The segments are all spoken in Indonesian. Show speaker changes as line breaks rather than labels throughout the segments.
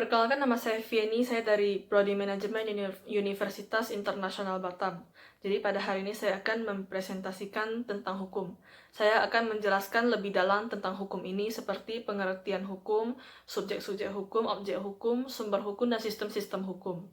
Perkenalkan, nama saya Vieni, saya dari Prodi Manajemen Universitas Internasional Batam. Jadi pada hari ini saya akan mempresentasikan tentang hukum. Saya akan menjelaskan lebih dalam tentang hukum ini seperti pengertian hukum, subjek-subjek hukum, objek hukum, sumber hukum, dan sistem-sistem hukum.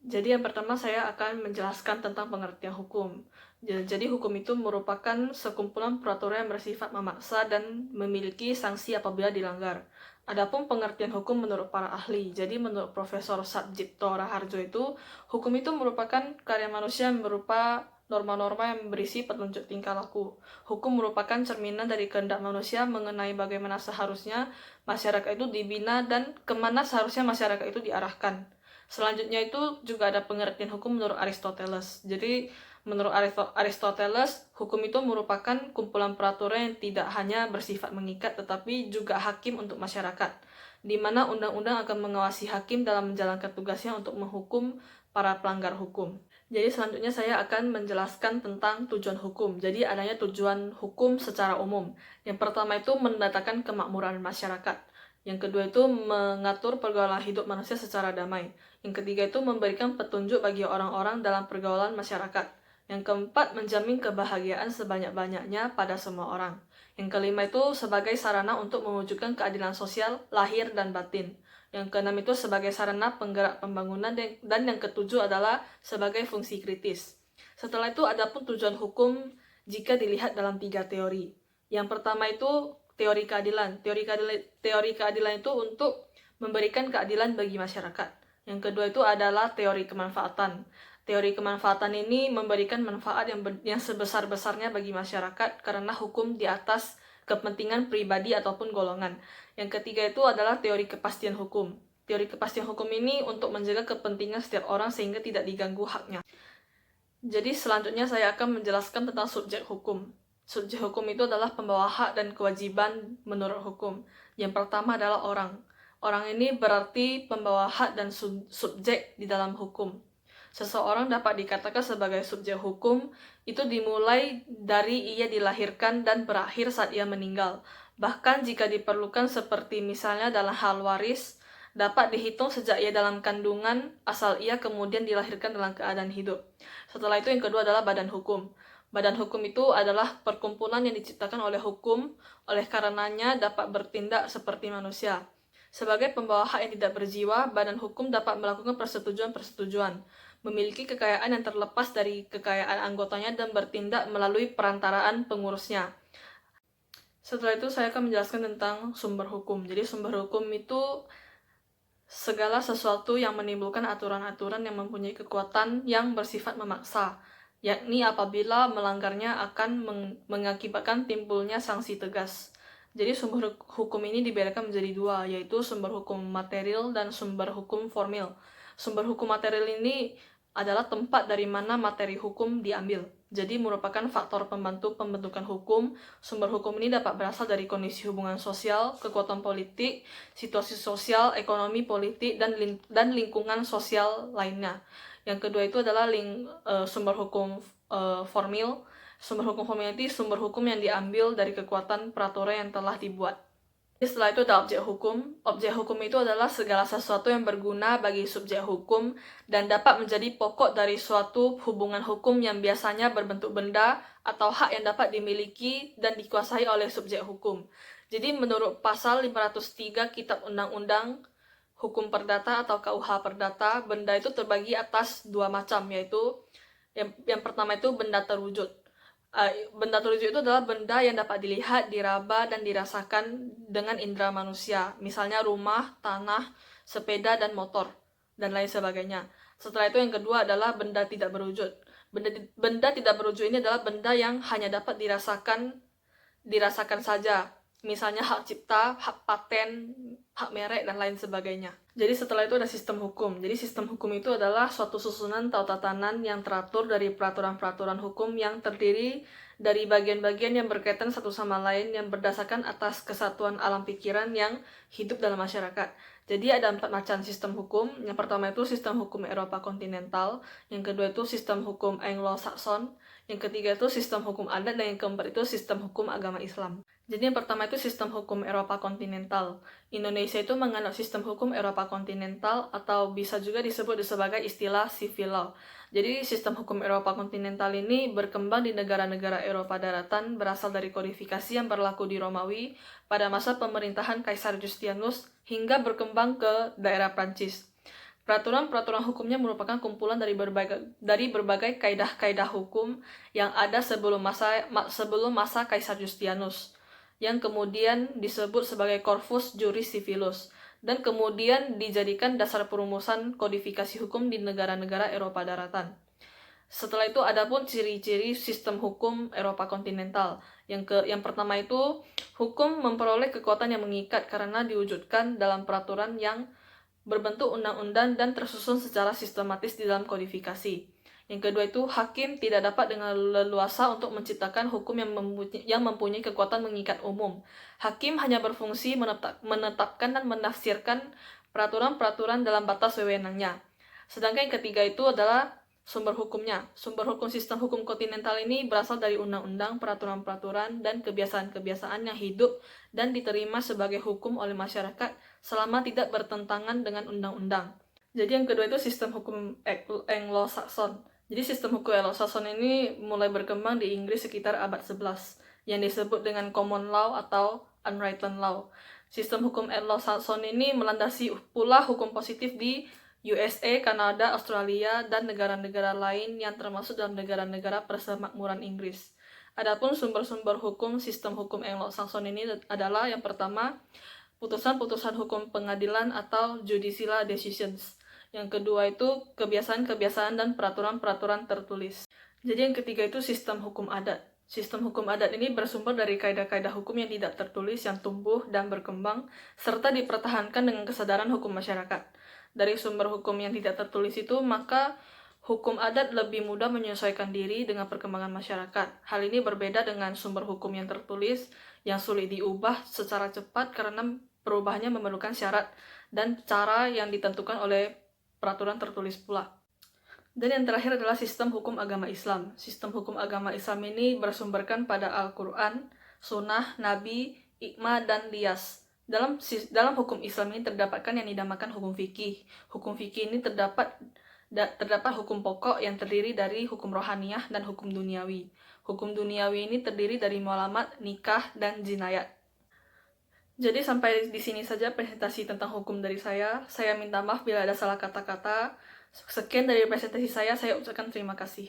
Jadi yang pertama saya akan menjelaskan tentang pengertian hukum. Jadi hukum itu merupakan sekumpulan peraturan yang bersifat memaksa dan memiliki sanksi apabila dilanggar. Adapun pengertian hukum menurut para ahli, jadi menurut Profesor Satjipto Raharjo itu, hukum itu merupakan karya manusia yang berupa norma-norma yang berisi petunjuk tingkah laku. Hukum merupakan cerminan dari kehendak manusia mengenai bagaimana seharusnya masyarakat itu dibina dan kemana seharusnya masyarakat itu diarahkan. Selanjutnya itu juga ada pengertian hukum menurut Aristoteles. Jadi menurut Aristoteles, hukum itu merupakan kumpulan peraturan yang tidak hanya bersifat mengikat tetapi juga hakim untuk masyarakat, di mana undang-undang akan mengawasi hakim dalam menjalankan tugasnya untuk menghukum para pelanggar hukum. Jadi selanjutnya saya akan menjelaskan tentang tujuan hukum. Jadi adanya tujuan hukum secara umum. Yang pertama itu mendatangkan kemakmuran masyarakat. Yang kedua itu mengatur pergaulan hidup manusia secara damai. Yang ketiga itu memberikan petunjuk bagi orang-orang dalam pergaulan masyarakat. Yang keempat, menjamin kebahagiaan sebanyak-banyaknya pada semua orang. Yang kelima itu sebagai sarana untuk mewujudkan keadilan sosial, lahir dan batin. Yang keenam itu sebagai sarana penggerak pembangunan, dan yang ketujuh adalah sebagai fungsi kritis. Setelah itu ada pun tujuan hukum jika dilihat dalam 3 teori. Yang pertama itu teori keadilan. Teori keadilan itu untuk memberikan keadilan bagi masyarakat. Yang kedua itu adalah teori kemanfaatan. Teori kemanfaatan ini memberikan manfaat yang sebesar-besarnya bagi masyarakat karena hukum di atas kepentingan pribadi ataupun golongan. Yang ketiga itu adalah teori kepastian hukum. Teori kepastian hukum ini untuk menjaga kepentingan setiap orang sehingga tidak diganggu haknya. Jadi selanjutnya saya akan menjelaskan tentang subjek hukum. Subjek hukum itu adalah pembawa hak dan kewajiban menurut hukum. Yang pertama adalah orang. Orang ini berarti pembawa hak dan subjek di dalam hukum. Seseorang dapat dikatakan sebagai subjek hukum itu dimulai dari ia dilahirkan dan berakhir saat ia meninggal. Bahkan jika diperlukan seperti misalnya dalam hal waris, dapat dihitung sejak ia dalam kandungan asal ia kemudian dilahirkan dalam keadaan hidup. Setelah itu yang kedua adalah badan hukum. Badan hukum itu adalah perkumpulan yang diciptakan oleh hukum, oleh karenanya dapat bertindak seperti manusia. Sebagai pembawa hak yang tidak berjiwa, badan hukum dapat melakukan persetujuan-persetujuan, memiliki kekayaan yang terlepas dari kekayaan anggotanya dan bertindak melalui perantaraan pengurusnya. Setelah itu saya akan menjelaskan tentang sumber hukum. Jadi sumber hukum itu segala sesuatu yang menimbulkan aturan-aturan yang mempunyai kekuatan yang bersifat memaksa, yakni apabila melanggarnya akan mengakibatkan timbulnya sanksi tegas. Jadi sumber hukum ini dibedakan menjadi dua, yaitu sumber hukum material dan sumber hukum formil. Sumber hukum material ini adalah tempat dari mana materi hukum diambil. Jadi merupakan faktor pembantu pembentukan hukum. Sumber hukum ini dapat berasal dari kondisi hubungan sosial, kekuatan politik, situasi sosial, ekonomi, politik, dan lingkungan sosial lainnya. Yang kedua itu adalah sumber hukum formil. Sumber hukum formil itu sumber hukum yang diambil dari kekuatan peraturan yang telah dibuat. Setelah itu ada objek hukum. Objek hukum itu adalah segala sesuatu yang berguna bagi subjek hukum dan dapat menjadi pokok dari suatu hubungan hukum yang biasanya berbentuk benda atau hak yang dapat dimiliki dan dikuasai oleh subjek hukum. Jadi menurut pasal 503 Kitab Undang-Undang Hukum Perdata atau KUH Perdata, benda itu terbagi atas dua macam, yaitu yang pertama itu benda terwujud. Benda terwujud itu adalah benda yang dapat dilihat, diraba, dan dirasakan dengan indera manusia. Misalnya rumah, tanah, sepeda, dan motor, dan lain sebagainya. Setelah itu yang kedua adalah benda tidak berwujud. Benda tidak berwujud ini adalah benda yang hanya dapat dirasakan saja. Misalnya hak cipta, hak paten, hak merek, dan lain sebagainya. Jadi setelah itu ada sistem hukum. Jadi sistem hukum itu adalah suatu susunan atau tatanan yang teratur dari peraturan-peraturan hukum yang terdiri dari bagian-bagian yang berkaitan satu sama lain yang berdasarkan atas kesatuan alam pikiran yang hidup dalam masyarakat. Jadi ada 4 macam sistem hukum. Yang pertama itu sistem hukum Eropa kontinental. Yang kedua itu sistem hukum Anglo-Saxon. Yang ketiga itu sistem hukum adat. Dan yang keempat itu sistem hukum agama Islam. Jadi yang pertama itu sistem hukum Eropa kontinental. Indonesia itu menganut sistem hukum Eropa kontinental atau bisa juga disebut sebagai istilah civil law. Jadi sistem hukum Eropa kontinental ini berkembang di negara-negara Eropa daratan berasal dari kodifikasi yang berlaku di Romawi pada masa pemerintahan Kaisar Justinus hingga berkembang ke daerah Prancis. Peraturan-peraturan hukumnya merupakan kumpulan dari berbagai kaidah-kaidah hukum yang ada sebelum masa Kaisar Justinus, yang kemudian disebut sebagai Corpus Juris Civilus, dan kemudian dijadikan dasar perumusan kodifikasi hukum di negara-negara Eropa daratan. Setelah itu ada pun ciri-ciri sistem hukum Eropa kontinental. Yang pertama itu, hukum memperoleh kekuatan yang mengikat karena diwujudkan dalam peraturan yang berbentuk undang-undang dan tersusun secara sistematis di dalam kodifikasi. Yang kedua itu, hakim tidak dapat dengan leluasa untuk menciptakan hukum yang mempunyai kekuatan mengikat umum. Hakim hanya berfungsi menetapkan dan menafsirkan peraturan-peraturan dalam batas wewenangnya. Sedangkan yang ketiga itu adalah sumber hukumnya. Sumber hukum sistem hukum kontinental ini berasal dari undang-undang, peraturan-peraturan, dan kebiasaan-kebiasaan yang hidup dan diterima sebagai hukum oleh masyarakat selama tidak bertentangan dengan undang-undang. Jadi yang kedua itu sistem hukum Anglo-Saxon. Jadi sistem hukum Anglo-Saxon ini mulai berkembang di Inggris sekitar abad 11, yang disebut dengan common law atau unwritten law. Sistem hukum Anglo-Saxon ini melandasi pula hukum positif di USA, Kanada, Australia, dan negara-negara lain yang termasuk dalam negara-negara persemakmuran Inggris. Adapun sumber-sumber hukum sistem hukum Anglo-Saxon ini adalah yang pertama, putusan-putusan hukum pengadilan atau judicial decisions. Yang kedua itu kebiasaan-kebiasaan dan peraturan-peraturan tertulis. Jadi yang ketiga itu sistem hukum adat. Sistem hukum adat ini bersumber dari kaidah-kaidah hukum yang tidak tertulis yang tumbuh dan berkembang, serta dipertahankan dengan kesadaran hukum masyarakat. Dari sumber hukum yang tidak tertulis itu, maka hukum adat lebih mudah menyesuaikan diri dengan perkembangan masyarakat. Hal ini berbeda dengan sumber hukum yang tertulis, yang sulit diubah secara cepat karena perubahannya memerlukan syarat dan cara yang ditentukan oleh peraturan tertulis pula. Dan yang terakhir adalah sistem hukum agama Islam. Sistem hukum agama Islam ini bersumberkan pada Al-Quran, Sunnah, Nabi, Ijma, dan Qiyas. Dalam hukum Islam ini terdapatkan yang dinamakan hukum fikih. Hukum fikih ini terdapat hukum pokok yang terdiri dari hukum rohaniyah dan hukum duniawi. Hukum duniawi ini terdiri dari muamalat, nikah, dan jinayat. Jadi sampai di sini saja presentasi tentang hukum dari saya. Saya minta maaf bila ada salah kata-kata. Sekian dari presentasi saya ucapkan terima kasih.